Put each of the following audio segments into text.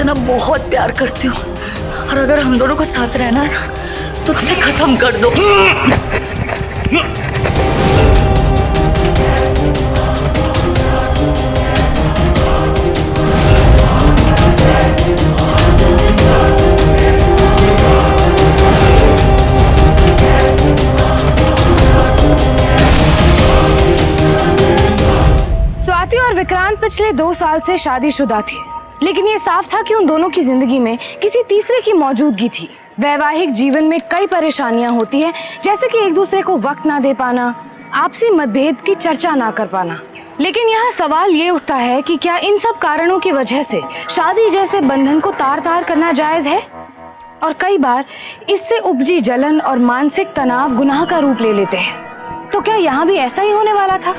ना बहुत प्यार करती हूँ, और अगर हम दोनों को साथ रहना है ना तो उसे खत्म कर दो। स्वाति और विक्रांत पिछले 2 साल से शादीशुदा थे, लेकिन ये साफ था कि उन दोनों की जिंदगी में किसी तीसरे की मौजूदगी थी। वैवाहिक जीवन में कई परेशानियां होती है, जैसे कि एक दूसरे को वक्त ना दे पाना, आपसी मतभेद की चर्चा ना कर पाना। लेकिन यहाँ सवाल ये उठता है कि क्या इन सब कारणों की वजह से शादी जैसे बंधन को तार तार करना जायज है? और कई बार इससे उपजी जलन और मानसिक तनाव गुनाह का रूप ले लेते हैं। तो क्या यहाँ भी ऐसा ही होने वाला था?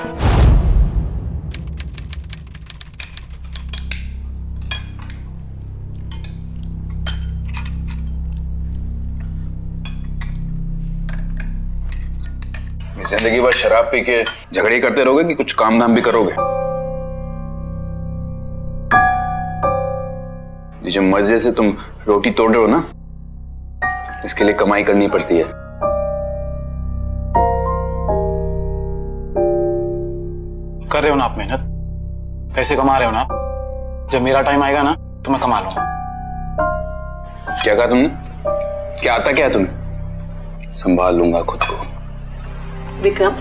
जिंदगी भर शराब पी के झगड़े करते रहोगे कि कुछ काम धाम भी करोगे? ये जो मजे से तुम रोटी तोड़ रहे हो ना, इसके लिए कमाई करनी पड़ती है। कर रहे हो ना आप मेहनत, पैसे कमा रहे हो ना आप। जब मेरा टाइम आएगा ना तो मैं कमा लूंगा। क्या कहा तुमने? क्या आता क्या है तुम्हें? संभाल लूंगा खुद को। विक्रम,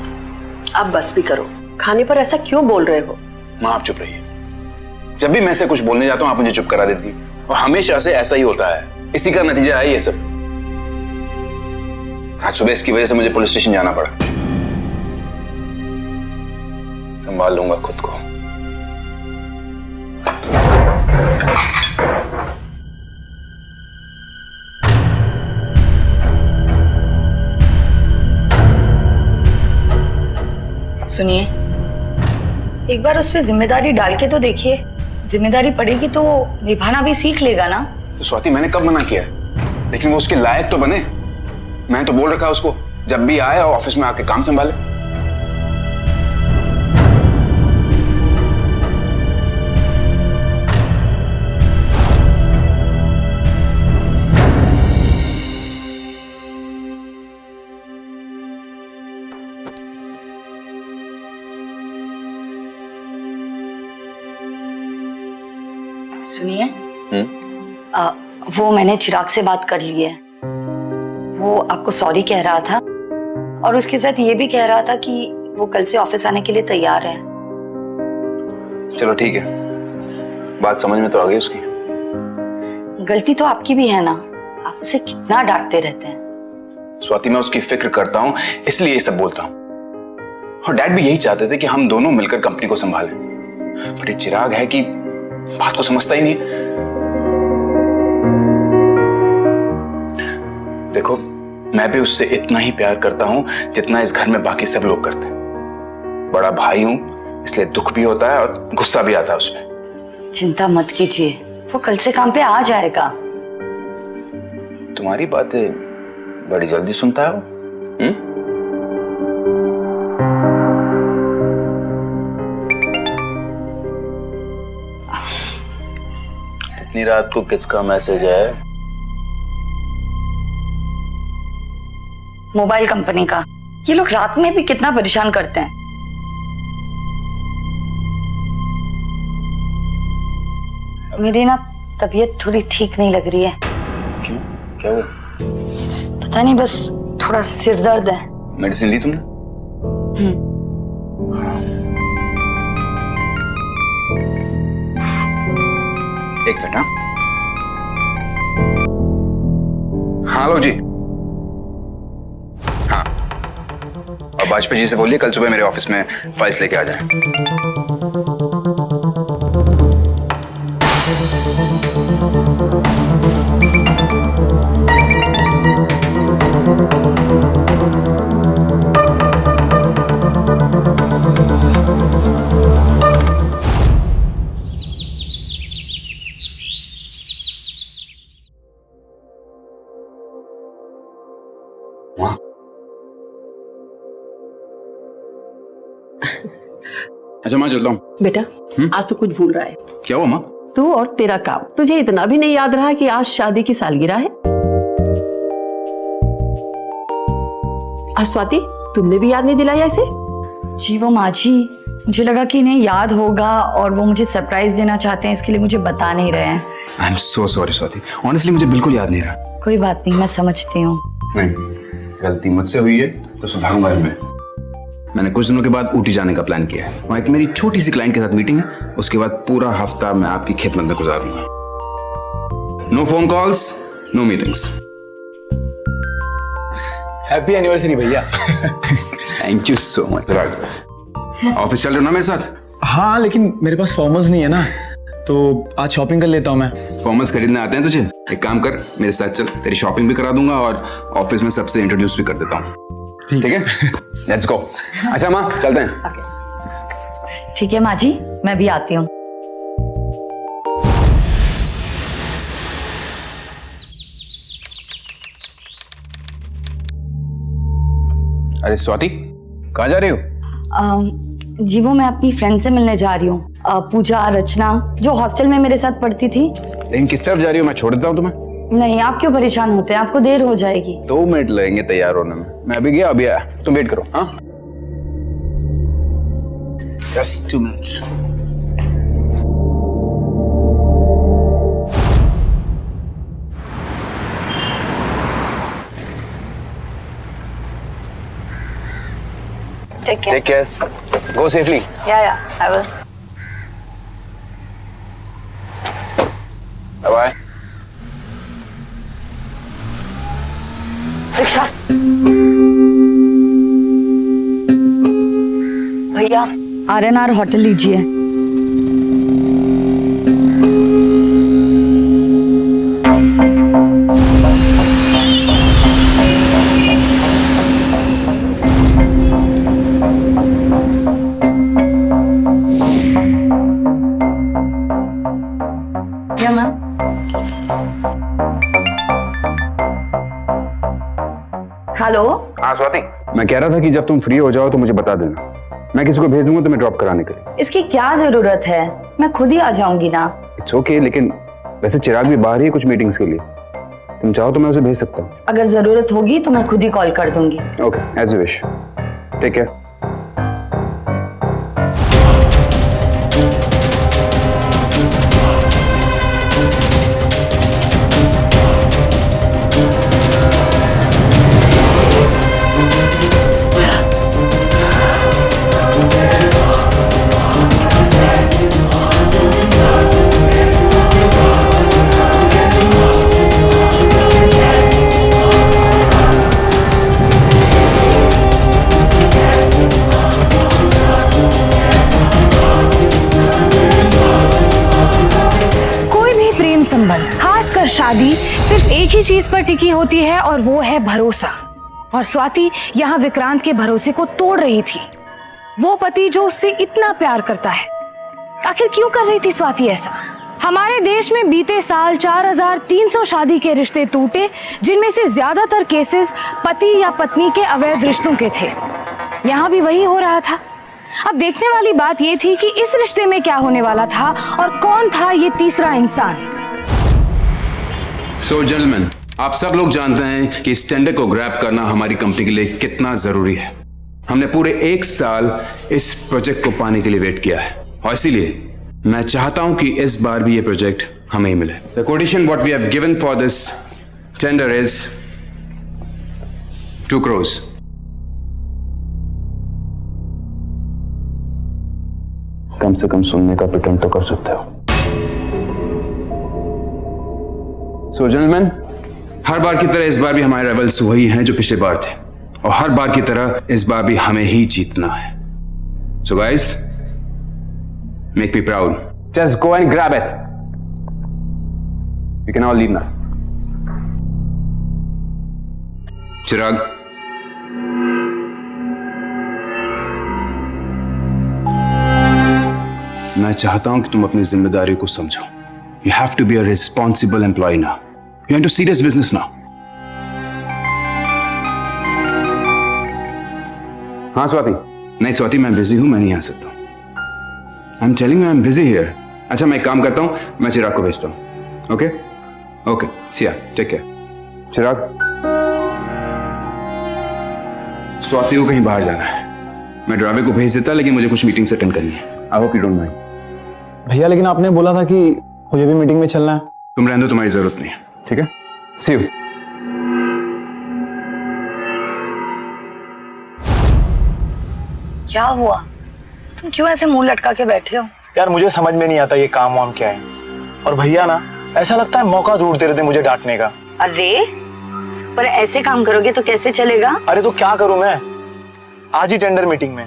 आप बस भी करो। खाने पर ऐसा क्यों बोल रहे हो? माँ आप चुप रहिए। जब भी मैं से कुछ बोलने जाता हूँ आप मुझे चुप करा देती, और हमेशा से ऐसा ही होता है। इसी का नतीजा है ये सब। आज सुबह इसकी वजह से मुझे पुलिस स्टेशन जाना पड़ा। संभाल लूंगा खुद को। सुनिए, एक बार उस पर जिम्मेदारी डाल के तो देखिए। जिम्मेदारी पड़ेगी तो निभाना भी सीख लेगा ना। तो स्वाति मैंने कब मना किया है? लेकिन वो उसके लायक तो बने। मैंने तो बोल रखा है उसको जब भी आए और ऑफिस में आके काम संभाले। सुनिए, वो मैंने चिराग से बात कर ली है। वो आपको सॉरी कह रहा था और उसके साथ ये भी कह रहा था कि वो कल से ऑफिस आने के लिए तैयार है। चलो ठीक है, बात समझ में तो आ गई उसकी। गलती तो आपकी भी है ना, आप उसे कितना डांटते रहते हैं। स्वाति मैं उसकी फिक्र करता हूँ इसलिए ये सब बोलता हूँ। और डैड भी यही चाहते थे कि हम दोनों मिलकर कंपनी को संभालें। बट ये चिराग है कि बात को समझता ही नहीं। देखो मैं भी उससे इतना ही प्यार करता हूं जितना इस घर में बाकी सब लोग करते हैं। बड़ा भाई हूं इसलिए दुख भी होता है और गुस्सा भी आता है उसमें। चिंता मत कीजिए, वो कल से काम पे आ जाएगा। तुम्हारी बातें बड़ी जल्दी सुनता है वो। इतनी रात को किसका मैसेज है? मोबाइल कंपनी का। ये लोग रात में भी कितना परेशान करते हैं। मेरी ना तबीयत थोड़ी ठीक नहीं लग रही है। क्यों? क्या हुआ? पता नहीं, बस थोड़ा सा सिर दर्द है। मेडिसिन ली तुमने? एक मिनट। हाँ लो जी। हाँ, और वाजपेयी जी से बोलिए कल सुबह मेरे ऑफिस में फाइल्स लेके आ जाएं। अच्छा मैं चलता हूँ। बेटा आज तो कुछ भूल रहा है। क्या हुआ माँ? तू और तेरा काम। तुझे इतना भी नहीं याद रहा कि आज शादी की सालगिरह है? स्वाति, तुमने भी याद नहीं दिलाया इसे? जी वो माँ जी, मुझे लगा कि इन्हें याद होगा और वो मुझे सरप्राइज देना चाहते हैं, इसके लिए मुझे बता नहीं रहे हैं। I am so sorry Swati, honestly मुझे बिल्कुल याद नहीं रहा। कोई बात नहीं, मैं समझती हूँ। नहीं, गलती मुझसे हुई है तो सुधारूंगा मैं। मैंने कुछ दिनों के बाद ऊटी जाने का प्लान किया है। वहाँ एक मेरी छोटी सी क्लाइंट के साथ मीटिंग है, उसके बाद पूरा हफ्ता मैं आपकी खिदमत में गुजारूंगा। No phone calls, no meetings. Happy anniversary भैया। Thank you so much. Office चल रहे हो ना मेरे साथ? हाँ, लेकिन मेरे पास फॉर्मल्स नहीं है ना, तो आज शॉपिंग कर लेता हूँ मैं। फॉर्मल्स खरीदने आते हैं तुझे? एक काम कर, मेरे साथ चल, तेरी शॉपिंग भी करा दूंगा और ऑफिस में सबसे इंट्रोड्यूस भी कर देता हूँ। ठीक है, लेट्स गो। अच्छा माँ, चलते हैं। ठीक है माँ जी, मैं भी आती हूँ। अरे स्वाति, कहाँ जा रही हो? जी वो मैं अपनी फ्रेंड से मिलने जा रही हूँ, पूजा रचना, जो हॉस्टल में मेरे साथ पढ़ती थी। लेकिन किस तरफ जा रही हो? मैं छोड़ देता हूँ तुम्हें। नहीं, आप क्यों परेशान होते हैं, आपको देर हो जाएगी। 2 मिनट लगेंगे तैयार होने में। मैं अभी गया, अभी आया, तुम वेट करो। हाँ, just 2 minutes. Take care. Take care. Go safely. Yeah, I will. Bye-bye. Rickshaw. भैया, आर&आर होटल लीजिए। हेलो। हाँ स्वाति, मैं कह रहा था कि जब तुम फ्री हो जाओ तो मुझे बता देना, मैं किसी को भेज दूंगा तुम्हें ड्रॉप कराने के लिए। इसकी क्या जरूरत है, मैं खुद ही आ जाऊंगी ना। इट्स ओके, लेकिन वैसे चिराग भी बाहर ही है कुछ मीटिंग्स के लिए, तुम चाहो तो मैं उसे भेज सकता हूँ। अगर जरूरत होगी तो मैं खुद ही कॉल कर दूंगी। Okay, as you wish. Take care. संबंध, खासकर शादी, सिर्फ एक ही चीज पर टिकी होती है और वो है भरोसा। और स्वाति यहाँ विक्रांत के भरोसे को तोड़ रही थी। वो पति जो उससे इतना प्यार करता है, आखिर क्यों कर रही थी स्वाति ऐसा? हमारे देश में बीते साल 4300 शादी के रिश्ते टूटे, जिनमें से ज्यादातर केसेस पति या पत्नी के अवैध रिश्तों के थे। यहाँ भी वही हो रहा था। अब देखने वाली बात ये थी कि इस रिश्ते में क्या होने वाला था और कौन था ये तीसरा इंसान। सो जेंटलमैन, आप सब लोग जानते हैं कि इस टेंडर को ग्रैब करना हमारी कंपनी के लिए कितना जरूरी है। हमने पूरे 1 साल इस प्रोजेक्ट को पाने के लिए वेट किया है और इसीलिए मैं चाहता हूं कि इस बार भी ये प्रोजेक्ट हमें ही मिले। The quotation what we have given for this tender is 2 crores। कम से कम सुनने का प्रिटेंड तो कर सकते हो। सो जेंटलमैन, हर बार की तरह इस बार भी हमारे रेबल्स वही हैं जो पिछले बार थे और हर बार की तरह इस बार भी हमें ही जीतना है। So guys, make me proud. Just go and grab it. You can all leave now. Chirag, मैं चाहता हूं कि तुम अपनी जिम्मेदारी को समझो। You have to be a responsible employee now. You're into serious business now. हाँ स्वाति। नहीं स्वाति, मैं बिजी हूं, मैं नहीं आ सकता। I'm telling you I'm busy here. अच्छा मैं एक काम करता हूँ, मैं चिराग को भेजता हूँ। Okay okay, Siya, take care. Chirag, Swati को कहीं बाहर जाना है, मैं ड्राइवर को भेज देता, लेकिन मुझे कुछ मीटिंग्स अटेंड करनी है। I hope you don't mind. भैया लेकिन आपने बोला था कि मुझे भी मीटिंग में चलना है। तुम रहने दो, तुम्हारी जरूरत नहीं है, ठीक है? सी यू। क्या हुआ? तुम क्यों ऐसे मुंह लटका के बैठे हो? यार मुझे समझ में नहीं आता ये काम वाम क्या है, और भैया ना ऐसा लगता है मौका ढूंढते रहते मुझे डांटने का। अरे पर ऐसे काम करोगे तो कैसे चलेगा? अरे तो क्या करूं मैं, आज ही टेंडर मीटिंग में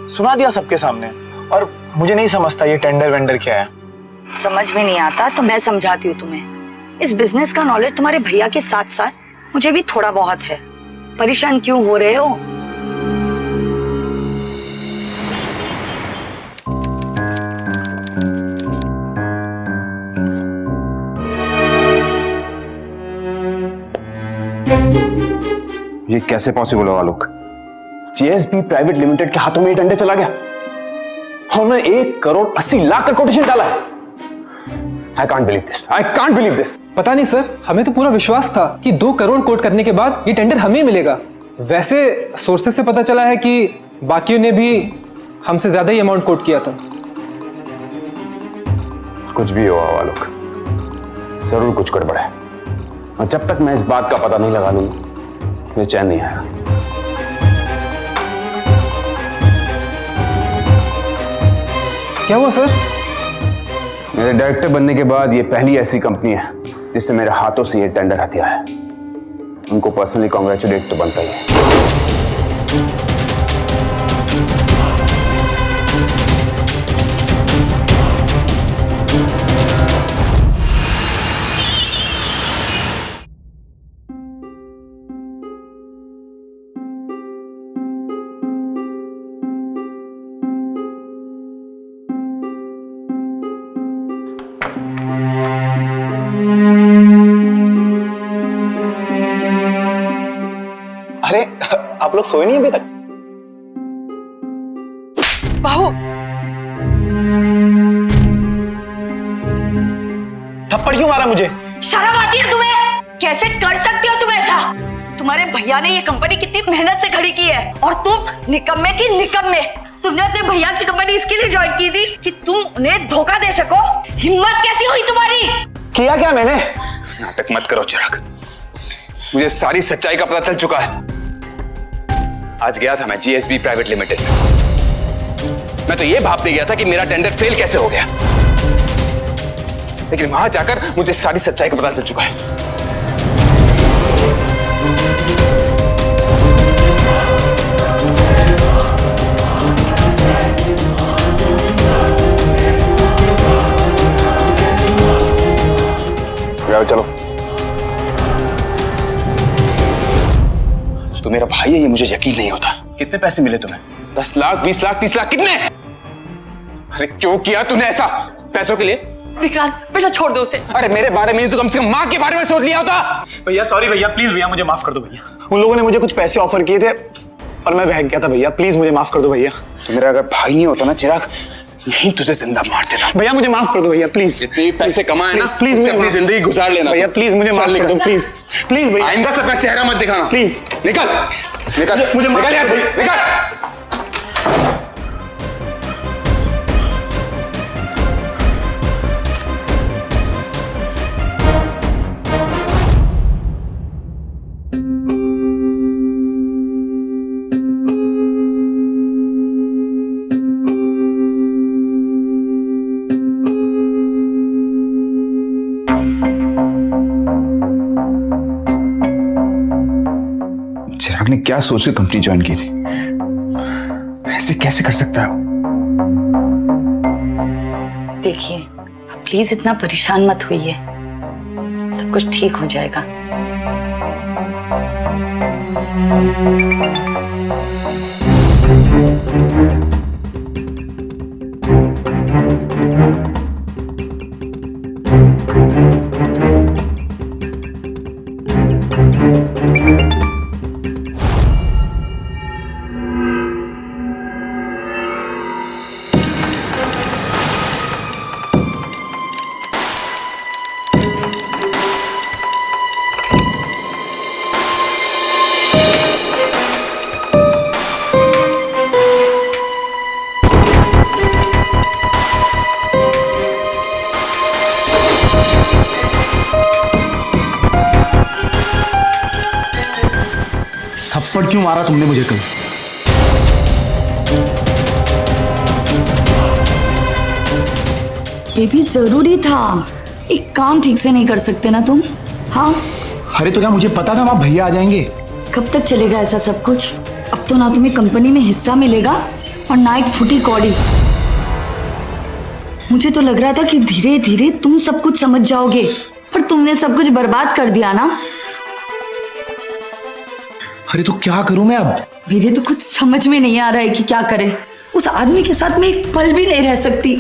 सुना दिया सबके सामने, और मुझे नहीं समझता ये टेंडर वेंडर क्या है। समझ में नहीं आता तो मैं समझाती हूँ तुम्हें। इस बिजनेस का नॉलेज तुम्हारे भैया के साथ साथ मुझे भी थोड़ा बहुत है। परेशान क्यों हो रहे हो? ये कैसे पॉसिबल होगा लोग? जेएसबी प्राइवेट लिमिटेड के हाथों में ये टेंडर चला गया और उन्होंने 1,80,00,000 का कोटेशन डाला है। I can't believe this. I can't believe this. पता नहीं सर, हमें तो पूरा विश्वास था कि 2 करोड़ कोट करने के बाद ये टेंडर हमें मिलेगा। वैसे सोर्सेस से पता चला है कि बाकियों ने भी हमसे ज्यादा ही अमाउंट कोट किया था। कुछ भी हुआ हुआ लोग, जरूर कुछ गड़बड़ है, और जब तक मैं इस बात का पता नहीं लगा लूंगा मुझे चैन नहीं आएगा। क्या हुआ सर? मेरे डायरेक्टर बनने के बाद ये पहली ऐसी कंपनी है जिससे मेरे हाथों से ये टेंडर हथिया है। उनको पर्सनली कॉन्ग्रेचुलेट तो बनता ही है। अरे आप लोग सोए नहीं अभी तक? बाहु, थप्पड़ क्यों मारा मुझे? शर्म आती है तुम्हें? कैसे कर सकते हो तुम ऐसा? तुम्हारे भैया ने ये कंपनी कितनी मेहनत से खड़ी की है, और तुम निकम्मे की निकम्मे। तुमने अपने भैया की कंपनी इसके लिए ज्वाइन की थी कि तुम उन्हें धोखा दे सको। हिम्मत कैसी हुई तुम्हारी? किया क्या मैंने? नाटक मत करो चिराग, मुझे सारी सच्चाई का पता चल चुका है। आज गया था मैं जीएसबी प्राइवेट लिमिटेड में। मैं तो ये भापने गया था कि मेरा टेंडर फेल कैसे हो गया, लेकिन वहां जाकर मुझे सारी सच्चाई का पता चल चुका है। चलो, तो मेरा भाई है ये मुझे यकीन नहीं होता। कितने पैसे मिले तुम्हें? 10 लाख, 20 लाख, 30 लाख, कितने? अरे क्यों किया तूने ऐसा? पैसों के लिए? विक्रांत बेटा छोड़ दो उसे। अरे मेरे बारे में तो कम से कम माँ के बारे में सोच लिया होता। भैया सॉरी भैया, प्लीज भैया मुझे माफ कर दो भैया। उन लोगों ने मुझे कुछ पैसे ऑफर किए थे और मैं बहक गया था भैया, प्लीज मुझे माफ कर दो भैया। तो मेरा अगर भाई नहीं होता ना चिराग, यहीं तुझे जिंदा मार देता। भैया मुझे माफ कर दो भैया, प्लीज। जितने भी पैसे कमाए ना, प्लीज उससे अपनी जिंदगी गुजार लेना। भैया प्लीज मुझे माफ कर दो, प्लीज प्लीज भैया। आइंदा से अपना चेहरा मत दिखाना प्लीज। निकल निकल, मुझे माफ निकल यहाँ से, कर दो। निकल। चिराग ने क्या सोच के कंपनी ज्वाइन की थी? ऐसे कैसे कर सकता है वो? देखिए प्लीज इतना परेशान मत होइए, सब कुछ ठीक हो जाएगा। क्यों मारा तुमने मुझे कल? ये भी जरूरी था। एक काम ठीक से नहीं कर सकते ना तुम? हाँ, अरे तो क्या मुझे पता था वहां भैया आ जाएंगे? कब तक चलेगा ऐसा सब कुछ? अब तो ना तुम्हें कंपनी में हिस्सा मिलेगा और ना एक फूटी कौड़ी। मुझे तो लग रहा था कि धीरे धीरे तुम सब कुछ समझ जाओगे, पर तुमने सब कुछ बर्बाद कर दिया ना। अरे तो क्या करूं मैं अब? मेरे तो कुछ समझ में नहीं आ रहा है कि क्या करें। उस आदमी के साथ मैं एक पल भी नहीं रह सकती,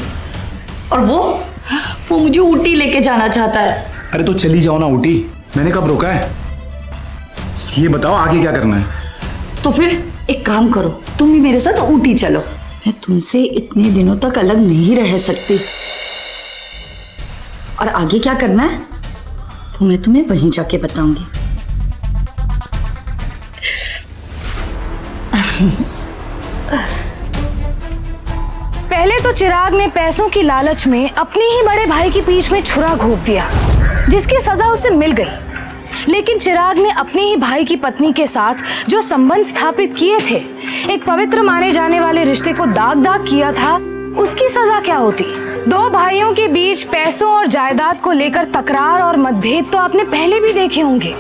और वो मुझे ऊटी लेके जाना चाहता है। अरे तो चली जाओ ना ऊटी, मैंने कब रोका है? ये बताओ आगे क्या करना है? तो फिर एक काम करो, तुम भी मेरे साथ ऊटी चलो। मैं तुमसे इतने दिनों तक अलग नहीं रह सकती, और आगे क्या करना है वो मैं तुम्हें वहीं जाके बताऊंगी। पहले तो चिराग ने पैसों की लालच में अपने ही बड़े भाई की पीठ में छुरा घोंप दिया, जिसकी सजा उसे मिल गई। लेकिन चिराग ने अपने ही भाई की पत्नी के साथ जो संबंध स्थापित किए थे, एक पवित्र माने जाने वाले रिश्ते को दाग किया था, उसकी सजा क्या होती? दो भाइयों के बीच पैसों और जायदाद को लेकर तकरार और मतभेद तो आपने पहले भी देखे होंगे,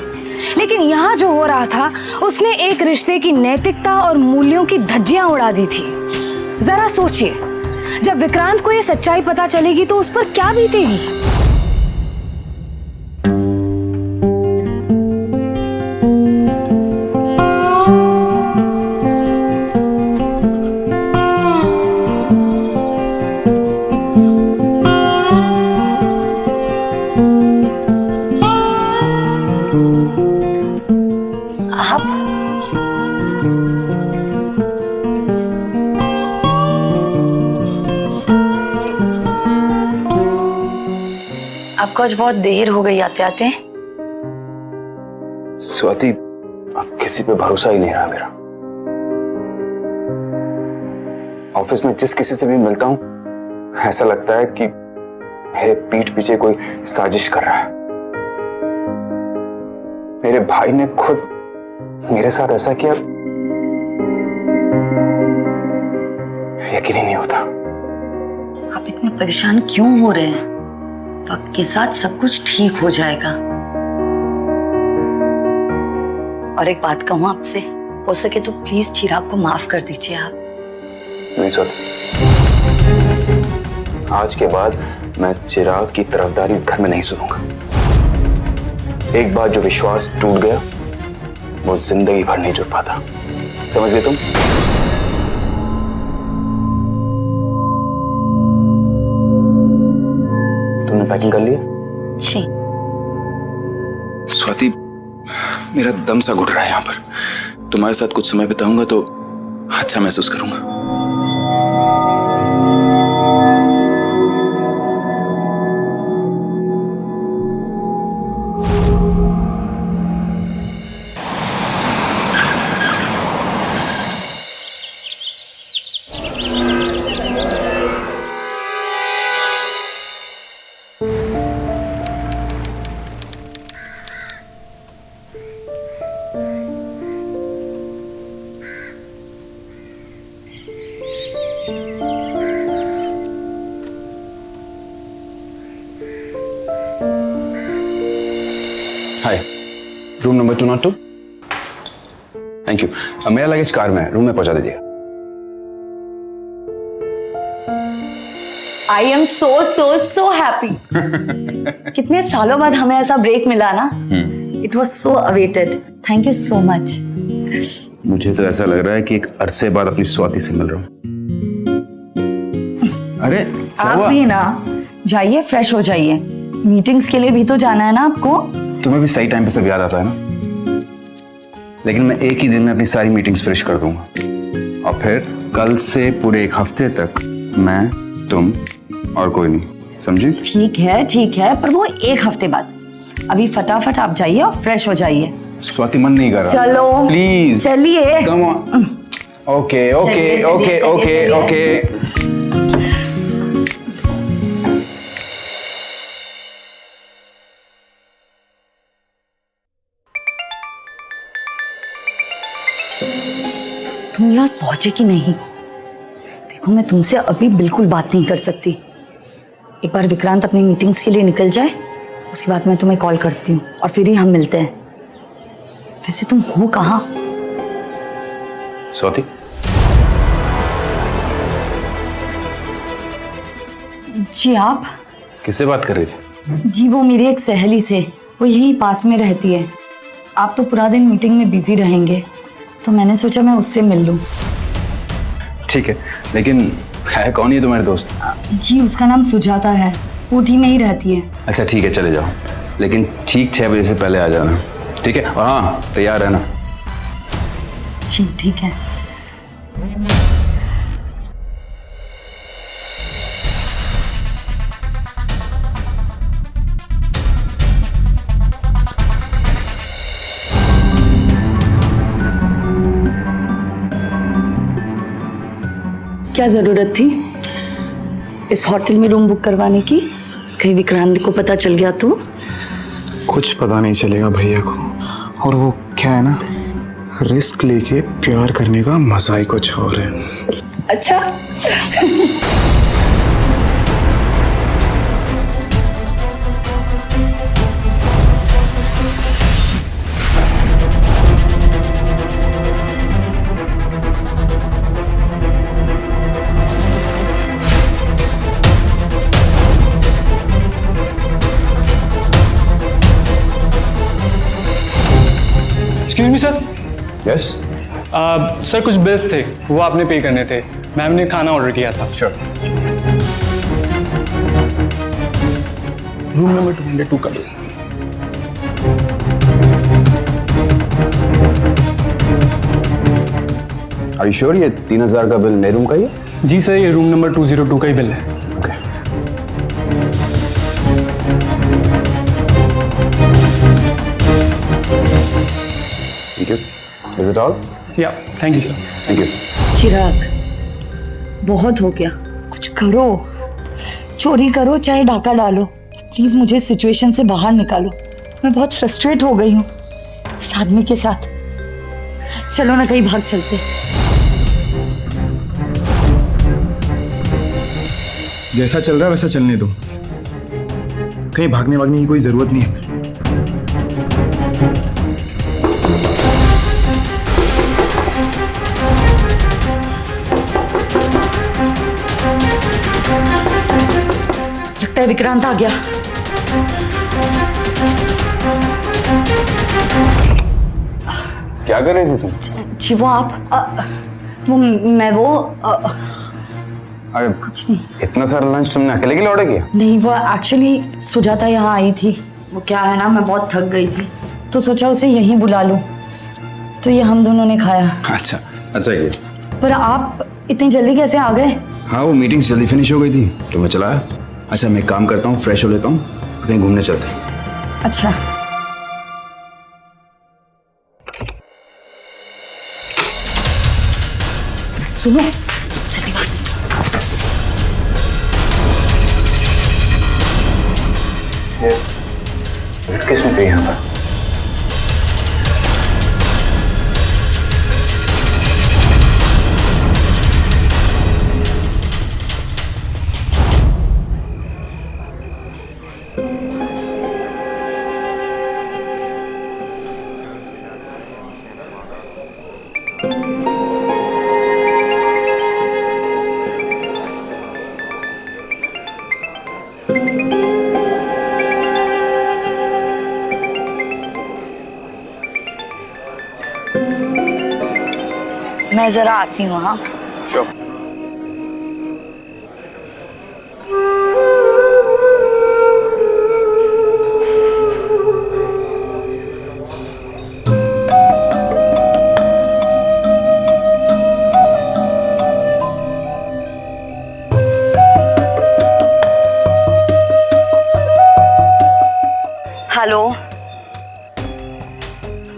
लेकिन यहाँ जो हो रहा था उसने एक रिश्ते की नैतिकता और मूल्यों की धज्जियां उड़ा दी थी। जरा सोचिए, जब विक्रांत को ये सच्चाई पता चलेगी तो उस पर क्या बीतेगी? आपको आज बहुत देर हो गई आते आते। स्वाति, अब किसी पे भरोसा ही नहीं रहा मेरा। ऑफिस में जिस किसी से भी मिलता हूं, ऐसा लगता है कि मेरे पीठ पीछे कोई साजिश कर रहा है। मेरे भाई ने खुद मेरे साथ ऐसा किया, यकीन ही नहीं होता। आप इतने परेशान क्यों हो रहे हैं? वक्त के साथ सब कुछ ठीक हो जाएगा। और एक बात कहूं आपसे, हो सके तो प्लीज चिराग को माफ कर दीजिए आप। नहीं स्वाति, आज के बाद मैं चिराग की तरफदारी इस घर में नहीं सुनूंगा। एक बार जो विश्वास टूट गया वो जिंदगी भर नहीं जुड़ पाता। समझ गए तुम? तुमने पैकिंग कर लिया? जी। स्वाति, मेरा दम सा घुट रहा है यहाँ पर। तुम्हारे साथ कुछ समय बिताऊंगा तो अच्छा महसूस करूंगा। हाय, रूम नंबर 202। Thank you. मेरा लगेज कार में है, रूम में पहुंचा दीजिए। I am so happy. कितने सालों बाद हमें ऐसा ब्रेक मिला ना। It was so awaited. Thank you so much. मुझे तो ऐसा लग रहा है कि एक अरसे बाद अपनी स्वाति से मिल रहा हूँ। अरे क्या आप हुआ? भी ना जाइए, फ्रेश हो जाइए। मीटिंग्स के लिए भी तो जाना है ना आपको। तुम्हें भी सही टाइम पे सब याद आता है ना। लेकिन मैं एक ही दिन में अपनी सारी मीटिंग्स फिनिश कर दूंगा, और फिर कल से पूरे एक हफ्ते तक मैं, तुम और कोई नहीं। समझी? ठीक है, पर वो एक हफ्ते बाद। अभी फटाफट आप जाइए और फ्रेश हो जाइए। स्वाति, मन नहीं कर रहा। चलो प्लीज चलिए। Come on. ओके ओके चलिए, ओके चलिए, ओके चलिए। ओके। सोचे कि नहीं। देखो मैं तुमसे अभी बिल्कुल बात नहीं कर सकती। एक बार विक्रांत अपनी मीटिंग्स के लिए निकल जाए, उसके बाद मैं तुम्हें कॉल करती हूँ और फिर ही हम मिलते हैं। वैसे तुम हो कहाँ? स्वाति, जी आप? किससे बात कर रही थी? जी वो मेरी एक सहेली से, वो यहीं पास में रहती है। आप तो पूरा दिन मीटिंग में बिजी रहेंगे तो मैंने सोचा मैं उससे मिल लूं। ठीक है, लेकिन है कौन ये तुम्हारे दोस्त? जी उसका नाम सुजाता है, वो टीम में ही रहती है। अच्छा ठीक है, चले जाओ, लेकिन ठीक 6 बजे से पहले आ जाना, ठीक है? और हाँ, तैयार रहना। जी ठीक है। क्या जरूरत थी इस होटल में रूम बुक करवाने की? कहीं विक्रांत को पता चल गया तो? कुछ पता नहीं चलेगा भैया को। और वो क्या है ना, रिस्क लेके प्यार करने का मजा ही कुछ और है। अच्छा excuse me sir. Yes, sir कुछ बिल्स थे, वो आपने पे करने थे। मैम ने खाना ऑर्डर किया था। श्योर। रूम नंबर 202 का बिल। आर यू श्योर ये 3000 का बिल मेरे रूम का ही है? जी सर, ये रूम नंबर 202 का ही बिल है। Okay. Thank you. Is it all? या thank you sir. Thank you. Chirag, बहुत हो गया, कुछ करो। चोरी करो चाहे डाका डालो, प्लीज मुझे इस सिचुएशन से बाहर निकालो। मैं बहुत फ्रस्ट्रेट हो गई हूँ इस आदमी के साथ। चलो ना कहीं भाग चलते। जैसा चल रहा है वैसा चलने दो, कहीं भागने वागने की कोई जरूरत नहीं है। लगता है विक्रांत आ गया। क्या कर रही थी तुम? जी वो आप अरे कुछ नहीं। इतना सारा लंच तुमने अकेले के लिए ऑर्डर किया? नहीं वो एक्चुअली सुजाता यहाँ आई थी। वो क्या है ना, मैं बहुत थक गई थी तो सोचा उसे यहीं बुला लूं, तो ये हम दोनों ने खाया। अच्छा अच्छा ये। पर आप इतनी जल्दी कैसे आ गए? हाँ, वो मीटिंग जल्दी फिनिश हो गई थी तो मैं चला आया। अच्छा मैं एक काम करता हूँ, फ्रेश हो लेता हूँ, कहीं घूमने चलते हैं। अच्छा सुनो, जल्दी बात। किसने पे यहाँ पर? मैं जरा आती हूँ। हाँ Sure. हेलो।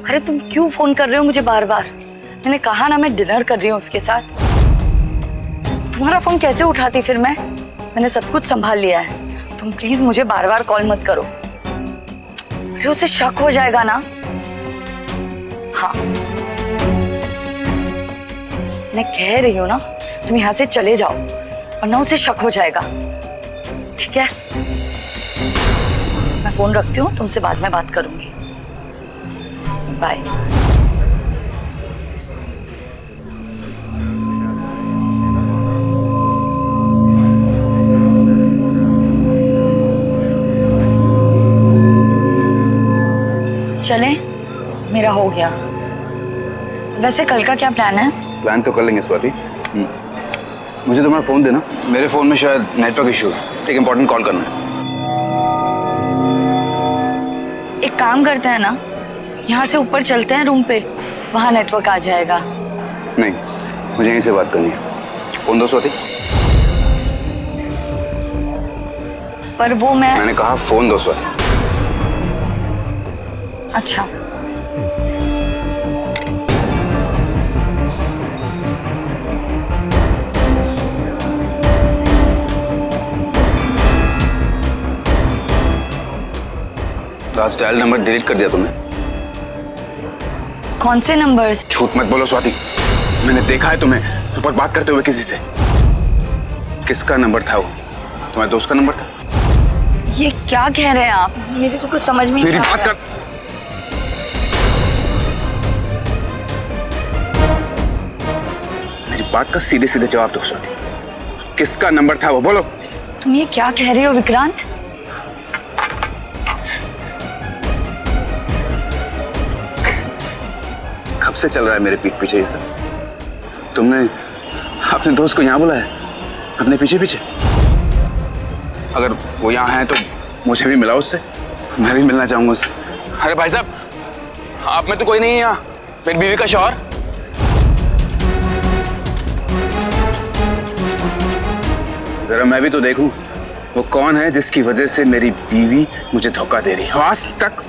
अरे तुम क्यों फोन कर रहे हो मुझे बार बार? मैंने कहा ना मैं डिनर कर रही हूँ उसके साथ। तुम्हारा फोन कैसे उठाती फिर मैंने सब कुछ संभाल लिया है। तुम प्लीज मुझे बार बार कॉल मत करो। अरे उसे शक हो जाएगा ना। हाँ मैं कह रही हूँ ना, तुम यहाँ से चले जाओ वरना उसे शक हो जाएगा, ठीक है? मैं फोन रखती हूँ, तुमसे बाद में बात करूंगी। बाय। चले, मेरा हो गया। वैसे कल का क्या प्लान है? प्लान तो कर लेंगे स्वाति। मुझे तुम्हारा फोन देना, मेरे फोन में शायद नेटवर्क इशू है, एक इंपॉर्टेंट कॉल करना है। एक काम करते हैं ना, यहाँ से ऊपर चलते हैं रूम पे, वहां नेटवर्क आ जाएगा। नहीं, मुझे यहीं से बात करनी है। फोन दो स्वाति। पर वो मैंने कहा फोन दो स्वाति। अच्छा। लास्ट डायल नंबर डिलीट कर दिया तुमने। कौन से नंबर्स? झूठ मत बोलो स्वाति, मैंने देखा है तुम्हें ऊपर बात करते हुए किसी से। किसका नंबर था वो? तुम्हारे दोस्त का नंबर था? ये क्या कह रहे हैं आप? मेरी तो कुछ समझ में मेरी नहीं आ बात रहा। कर। मेरी बात का सीधे सीधे जवाब दो स्वाति, किसका नंबर था वो? बोलो। तुम ये क्या कह रहे हो विक्रांत? कब से चल रहा है मेरे पीठ पीछे ये सब? तुमने अपने दोस्त को यहाँ बुलाया अपने पीछे पीछे? अगर वो यहाँ है तो मुझे भी मिलाओ उससे, मैं भी मिलना चाहूंगा उससे। अरे भाई साहब, आप में तो कोई नहीं है यहाँ, मेरी बीवी का शौहर। जरा मैं भी तो देखूं वो कौन है जिसकी वजह से मेरी बीवी मुझे धोखा दे रही है। आज तक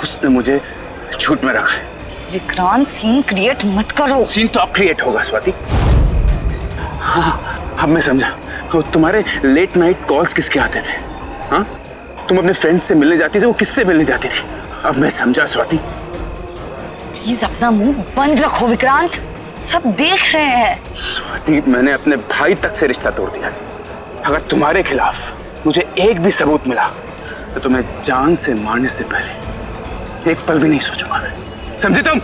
उसने मुझे झूठ में रखा है। विक्रांत, सीन क्रिएट मत करो। सीन तो अब क्रिएट होगा स्वाति। हाँ, अब मैं समझा। वो तुम्हारे लेट नाइट कॉल्स किसके आते थे? हाँ, तुम अपने फ्रेंड्स से मिलने जाती थी, वो किससे मिलने जाती थी? अब मैं समझा स्वाति। प्लीज अपना मुंह बंद रखो विक्रांत, सब देख रहे हैं। स्वाति, मैंने अपने भाई तक से रिश्ता तोड़ दिया। अगर तुम्हारे खिलाफ मुझे एक भी सबूत मिला तो तुम्हें जान से मारने से पहले एक पल भी नहीं सोचूंगा मैं, समझे तुम?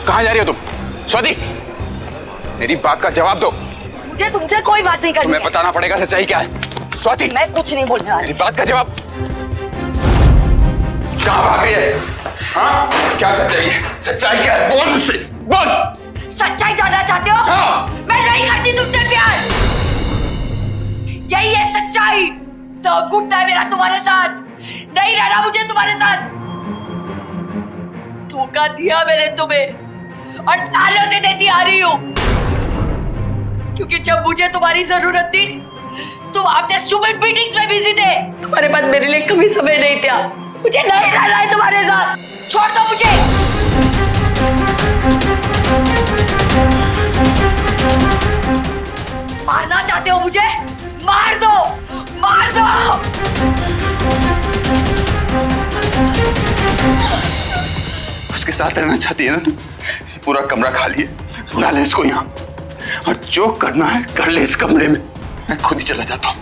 कहां जा रही हो तुम स्वाति? मेरी बात का जवाब दो। मुझे तुमसे कोई बात नहीं करनी तुम्हें है। बताना पड़ेगा सच्चाई क्या है। स्वाति, मैं कुछ नहीं बोलने वाली। मेरी बात का जवाब। कहां भाग रही है? हाँ? क्या सच्चाई है? सच्चाई क्या है? बोल मुझसे, बोल। सच्चाई जानना चाहते हो? हाँ। मैं नहीं करती तुमसे प्यार, यही है सच्चाई। तो घुटता है मेरा तुम्हारे साथ, नहीं रहना मुझे तुम्हारे साथ। धोखा दिया मैंने तुम्हें और सालों से देती आ रही हूं, क्योंकि जब मुझे तुम्हारी जरूरत थी तुम अपने स्टूपिड मीटिंग्स में बिजी थे। तुम्हारे पास मेरे लिए कभी समय नहीं था। मुझे नहीं रहना है तुम्हारे साथ, छोड़ दो मुझे। मारना चाहते हो मुझे? मार दो, मार दो। उसके साथ रहना चाहती है ना तू? पूरा कमरा खाली है, बुला ले इसको यहाँ और जो करना है कर ले इस कमरे में। मैं खुद ही चला जाता हूँ।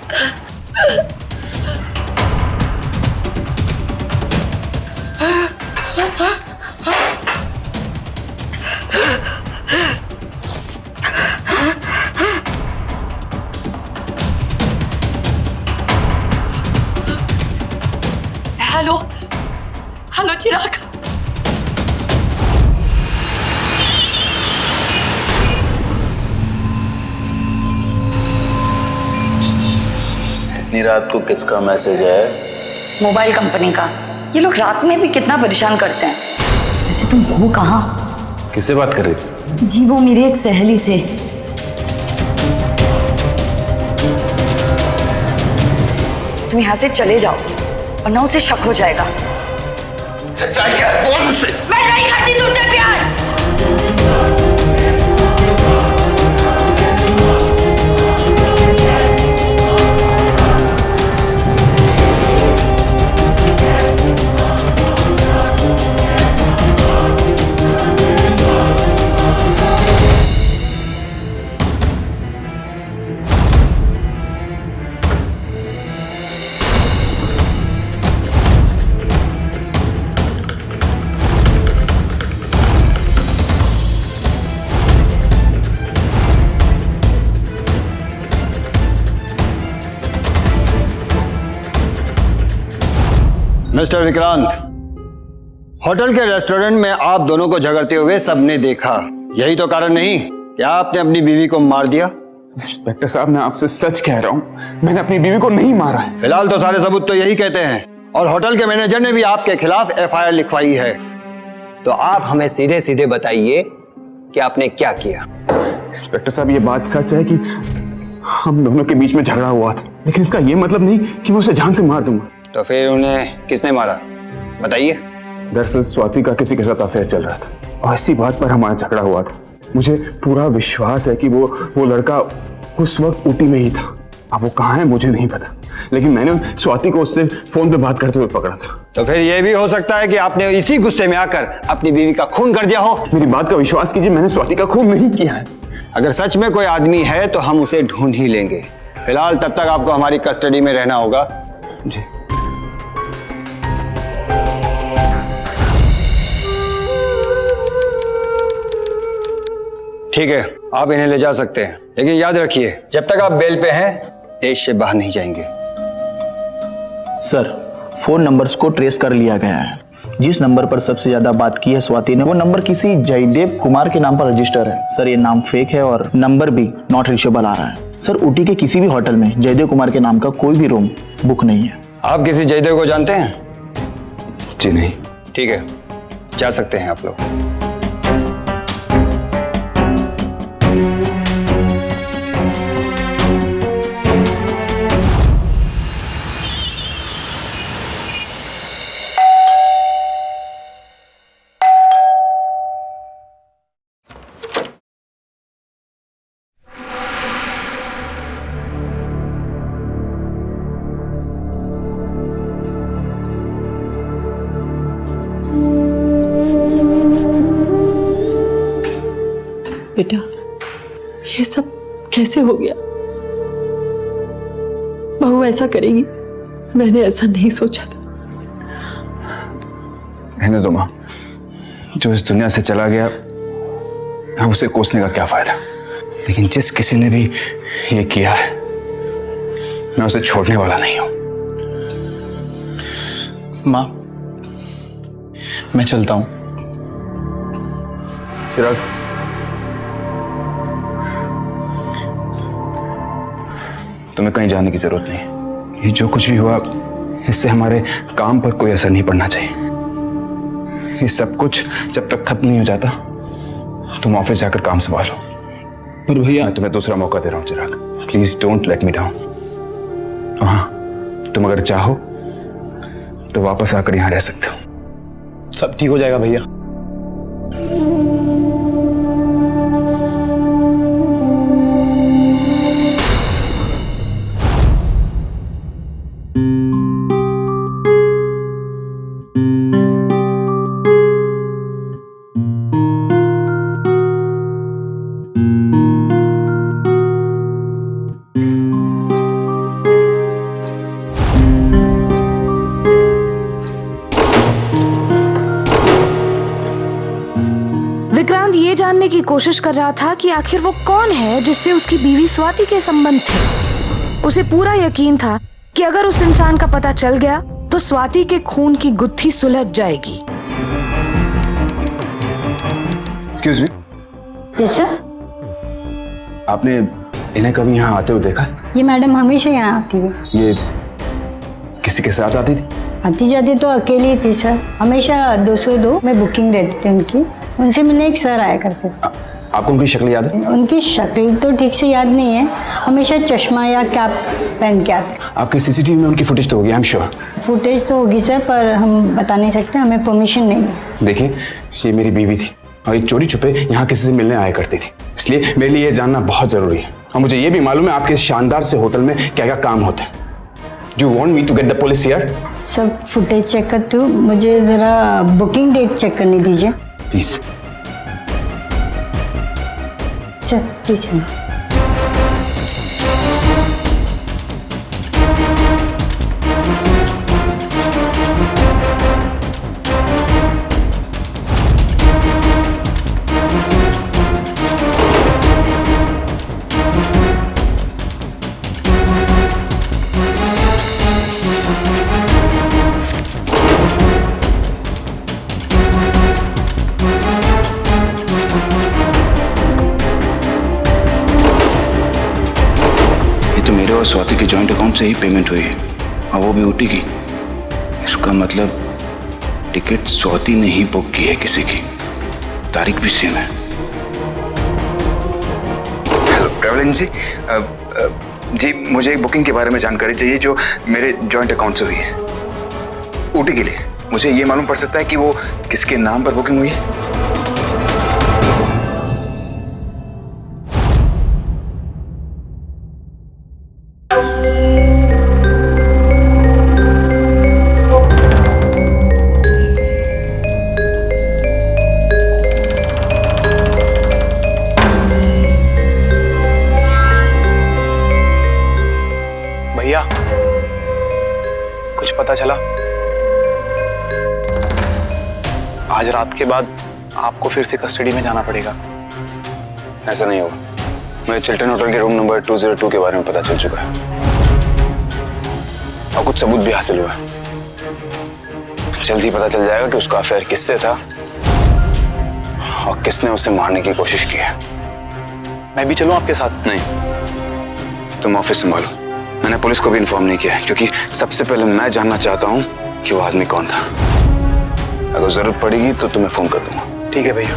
हेलो, हेलो चिराग। इतनी रात को किसका मैसेज है? मोबाइल कंपनी का। ये लोग रात में भी कितना परेशान करते हैं। वैसे तुम हो कहाँ? किससे बात कर रही थी? जी वो मेरी एक सहेली से। तुम यहाँ से चले जाओ वरना उसे शक हो जाएगा। सच्चाई क्या है? बोल मुझसे। मैं नहीं करती तुमसे प्यार। मिस्टर विक्रांत, होटल के रेस्टोरेंट में आप दोनों को झगड़ते हुए सबने देखा। यही तो कारण नहीं कि आपने अपनी बीवी को मार दिया? इंस्पेक्टर साहब, मैं आपसे सच कह रहा हूँ, मैंने अपनी बीवी को नहीं मारा है। फिलहाल तो सारे सबूत तो यही कहते हैं, और होटल के मैनेजर ने भी आपके खिलाफ एफआईआर लिखवाई है। तो आप हमें सीधे सीधे बताइए कि आपने क्या किया। इंस्पेक्टर साहब, ये बात सच है कि हम दोनों के बीच में झगड़ा हुआ था, लेकिन इसका ये मतलब नहीं कि मैं उसे जान से मार दूंगा। तो फिर उन्हें किसने मारा, बताइए। दरअसल स्वाति का किसी के साथ अफेयर चल रहा था और इसी बात पर हमारा झगड़ा हुआ था। मुझे पूरा विश्वास है कि वो लड़का उस वक्त ऊटी में ही था। अब वो कहाँ है मुझे नहीं पता, लेकिन मैंने स्वाति को उससे फोन पे बात करते हुए पकड़ा था। तो फिर यह भी हो सकता है कि आपने इसी गुस्से में आकर अपनी बीवी का खून कर दिया हो। मेरी बात का विश्वास कीजिए, मैंने स्वाति का खून नहीं किया है। अगर सच में कोई आदमी है तो हम उसे ढूंढ ही लेंगे। फिलहाल तब तक आपको हमारी कस्टडी में रहना होगा। जी। ठीक है, आप इन्हें ले जा सकते हैं, लेकिन याद रखिए जब तक आप बेल पे हैं देश से बाहर नहीं जाएंगे। सर, फोन नंबर्स को ट्रेस कर लिया गया है। जिस नंबर पर सबसे ज्यादा बात की है स्वाति ने, वो नंबर किसी जयदेव कुमार के नाम पर रजिस्टर है। सर, ये नाम फेक है और नंबर भी नॉट रीचेबल आ रहा है। सर, ऊटी के किसी भी होटल में जयदेव कुमार के नाम का कोई भी रूम बुक नहीं है। आप किसी जयदेव को जानते हैं? जी नहीं। ठीक है, जा सकते हैं आप लोग। बेटा, ये सब कैसे हो गया? बहू ऐसा करेगी, मैंने ऐसा नहीं सोचा था। रहने दो माँ, जो इस दुनिया से चला गया अब उसे कोसने का क्या फायदा। लेकिन जिस किसी ने भी ये किया है मैं उसे छोड़ने वाला नहीं हूं। माँ, मैं चलता हूं। चिराग, तुम्हें कहीं जाने की जरूरत नहीं। ये जो कुछ भी हुआ इससे हमारे काम पर कोई असर नहीं पड़ना चाहिए। ये सब कुछ जब तक खत्म नहीं हो जाता तुम ऑफिस जाकर काम संभालो। पर भैया, मैं तुम्हें दूसरा मौका दे रहा हूं Chirag, please don't let me down. हाँ, तुम अगर चाहो तो वापस आकर यहां रह सकते हो। सब ठीक हो जाएगा भैया। विक्रांत ये जानने की कोशिश कर रहा था कि आखिर वो कौन है जिससे उसकी बीवी स्वाति के संबंध थे। उसे पूरा यकीन था कि अगर उस इंसान का पता चल गया तो स्वाति के खून की गुत्थी सुलझ जाएगी। Excuse me, yes sir. आपने इन्हें कभी यहाँ आते हुए देखा? ये मैडम हमेशा यहाँ आती है। ये किसी के साथ आती थी? आती जाती तो अकेली थी सर। हमेशा 202 में बुकिंग रहती थी उनकी। उनसे मिलने एक सर आया करते थे। आपको उनकी शक्ल याद है? उनकी शक्ल तो ठीक से याद नहीं है। हमेशा चश्मा या कैप पहन के आते। आपके सीसीटीवी में उनकी फुटेज तो होगी, आई एम श्योर। फुटेज तो होगी सर, पर हम बता नहीं सकते, हमें परमिशन नहीं है। देखिए, ये मेरी बीवी थी और ये चोरी छुपे यहाँ किसी से मिलने आया करती थी, इसलिए मेरे लिए ये जानना बहुत जरूरी है। और मुझे ये भी मालूम है आपके इस शानदार से होटल में क्या क्या काम होता है। Do you want me to get the police here? सब फुटेज चेक करती हूँ, मुझे जरा बुकिंग डेट चेक करने दीजिए। Please. Sir please. और स्वाति के जॉइंट अकाउंट से ही पेमेंट हुई है, और वो भी ऊटी की। इसका मतलब टिकट स्वाति ने ही बुक की है किसी की, तारीख भी सेम है। ट्रैवल एजेंसी जी, मुझे एक बुकिंग के बारे में जानकारी चाहिए जो मेरे जॉइंट अकाउंट से हुई है ऊटी के लिए। मुझे ये मालूम पड़ सकता है कि वो किसके नाम पर बुकिंग हुई है? भैया कुछ पता चला? आज रात के बाद आपको फिर से कस्टडी में जाना पड़ेगा। ऐसा नहीं होगा। मुझे चिल्टन होटल के रूम नंबर 202 के बारे में पता चल चुका है और कुछ सबूत भी हासिल हुआ है। जल्दी पता चल जाएगा कि उसका अफेयर किससे था और किसने उसे मारने की कोशिश की है। मैं भी चलूं आपके साथ? नहीं, तुम ऑफिस संभालो। मैंने पुलिस को भी इन्फॉर्म नहीं किया है क्योंकि सबसे पहले मैं जानना चाहता हूं कि वो आदमी कौन था। अगर जरूरत पड़ेगी तो तुम्हें फोन कर दूंगा। ठीक है भैया।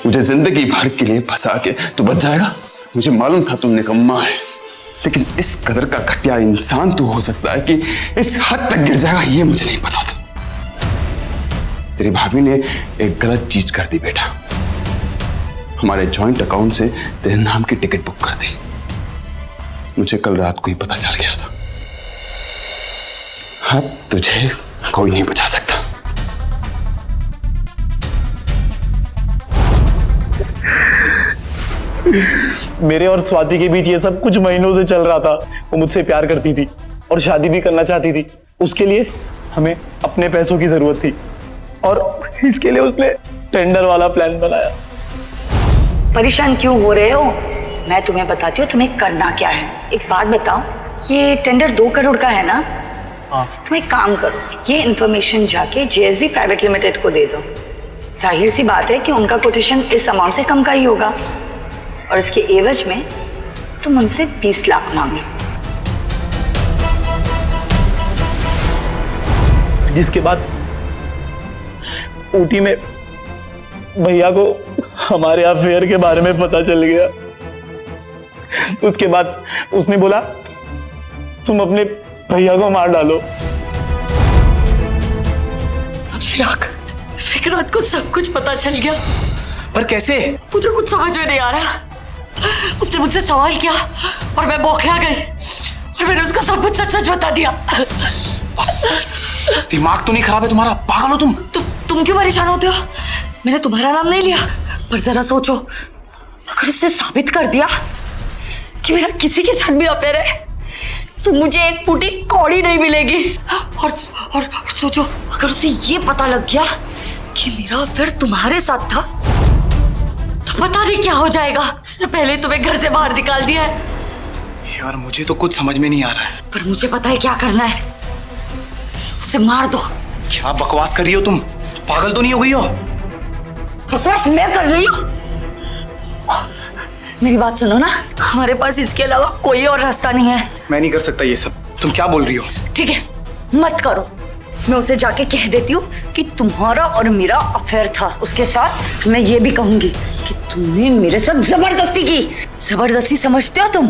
मुझे जिंदगी भर के लिए फंसा के तू बच जाएगा। मुझे मालूम था तुम निकम्मा है, लेकिन इस कदर का घटिया इंसान तू हो सकता है कि इस हद तक गिर जाएगा, ये मुझे नहीं पता था। तेरी भाभी ने एक गलत चीज कर दी बेटा। हमारे जॉइंट अकाउंट से तेरे नाम की टिकट बुक कर दी। मुझे कल रात को ही पता चल गया था। अब तुझे कोई नहीं बचा सकता। मेरे और स्वाति के बीच ये सब कुछ महीनों से चल रहा था। वो मुझसे प्यार करती थी और शादी भी करना चाहती थी। उसके लिए हमें अपने पैसों की जरूरत थी और इसके लिए उसने टेंडर वाला प्लान बनाया। परेशान क्यों हो रहे हो? मैं तुम्हें बताती हूँ तुम्हें करना क्या है। एक बात बताओ, ये टेंडर 2 करोड़ का है ना? हाँ। तुम एक काम करो, ये इंफॉर्मेशन जाके JSB प्राइवेट लिमिटेड को दे दो। जाहिर सी बात है कि उनका कोटेशन इस अमाउंट से कम का ही होगा और इसके एवज में तुम उनसे 20 लाख मांगो। जिसके बाद ऊटी में भैया को हमारे अफेयर के बारे में पता चल गया। उसके बाद उसने बोला तुम अपने भैया को मार डालो। चिराग, फिकरात को सब कुछ पता चल गया। पर कैसे? मुझे कुछ समझ में नहीं आ रहा। उसने मुझसे सवाल किया और मैं बौखला गई और मैंने उसको सब कुछ सच सच बता दिया। दिमाग तो नहीं खराब है तुम्हारा? पागल हो तुम क्यों परेशान होते हो? मैंने तुम्हारा नाम नहीं लिया, पर जरा सोचो, अगर उसने साबित कर दिया कि मेरा किसी के साथ भी अफेयर है तो मुझे एक फूटी कौड़ी नहीं मिलेगी। और सोचो, अगर उसे ये पता लग गया कि मेरा अफेयर तुम्हारे साथ था तो पता नहीं क्या हो जाएगा। उसने पहले तुम्हें घर से बाहर निकाल दिया है। यार मुझे तो कुछ समझ में नहीं आ रहा है। पर मुझे पता है क्या करना है। उसे मार दो। क्या बकवास कर रही हो तुम? पागल तो नहीं हो गई हो? बकवास मैं कर रही हूँ? मेरी बात सुनो ना, हमारे पास इसके अलावा कोई और रास्ता नहीं है। मैं नहीं कर सकता ये सब। तुम क्या बोल रही हो? ठीक है, मत करो। मैं उसे जाके कह देती हूँ कि तुम्हारा और मेरा अफेयर था। उसके साथ मैं ये भी कहूंगी कि तुमने मेरे साथ जबरदस्ती की। जबरदस्ती समझते हो तुम?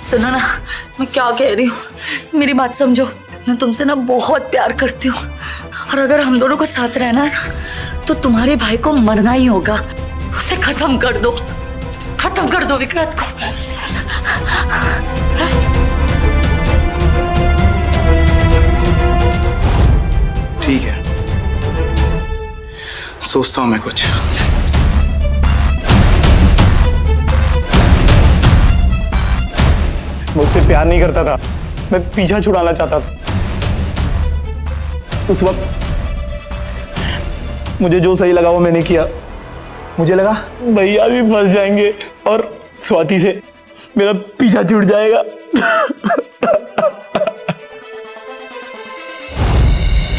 सुनो ना, मैं क्या कह रही हूँ, मेरी बात समझो। मैं तुमसे ना बहुत प्यार करती हूँ, और अगर हम दोनों को साथ रहना है ना, तो तुम्हारे भाई को मरना ही होगा। उसे खत्म कर दो विक्रांत को। ठीक है, सोचता हूँ मैं कुछ। मुझसे प्यार नहीं करता था, मैं पीछा छुड़ाना चाहता था। उस वक्त मुझे जो सही लगा वो मैंने किया। मुझे लगा भैया भी फंस जाएंगे और स्वाति से मेरा पीछा छूट जाएगा।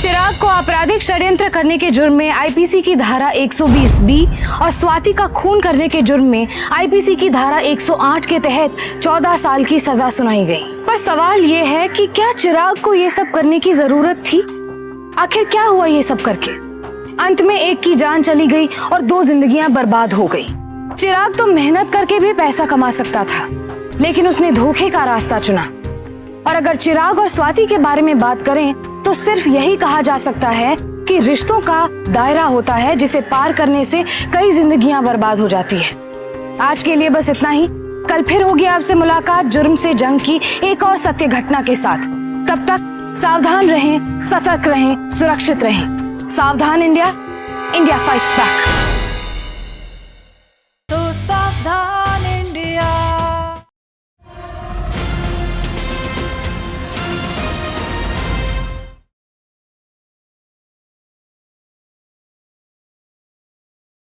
चिराग को आपराधिक षड्यंत्र करने के जुर्म में आईपीसी की धारा 120 बी और स्वाति का खून करने के जुर्म में आईपीसी की धारा 108 के तहत 14 साल की सजा सुनाई गई। पर सवाल ये है कि क्या चिराग को ये सब करने की जरूरत थी? आखिर क्या हुआ ये सब करके? अंत में एक की जान चली गई और 2 जिंदगियां बर्बाद हो गई। चिराग तो मेहनत करके भी पैसा कमा सकता था, लेकिन उसने धोखे का रास्ता चुना। और अगर चिराग और स्वाति के बारे में बात करें तो सिर्फ यही कहा जा सकता है कि रिश्तों का दायरा होता है जिसे पार करने से कई जिंदगियां बर्बाद हो जाती है। आज के लिए बस इतना ही। कल फिर होगी आपसे मुलाकात जुर्म से जंग की एक और सत्य घटना के साथ। तब तक सावधान रहें, सतर्क रहें, सुरक्षित रहें। सावधान इंडिया, इंडिया फाइट्स बैक।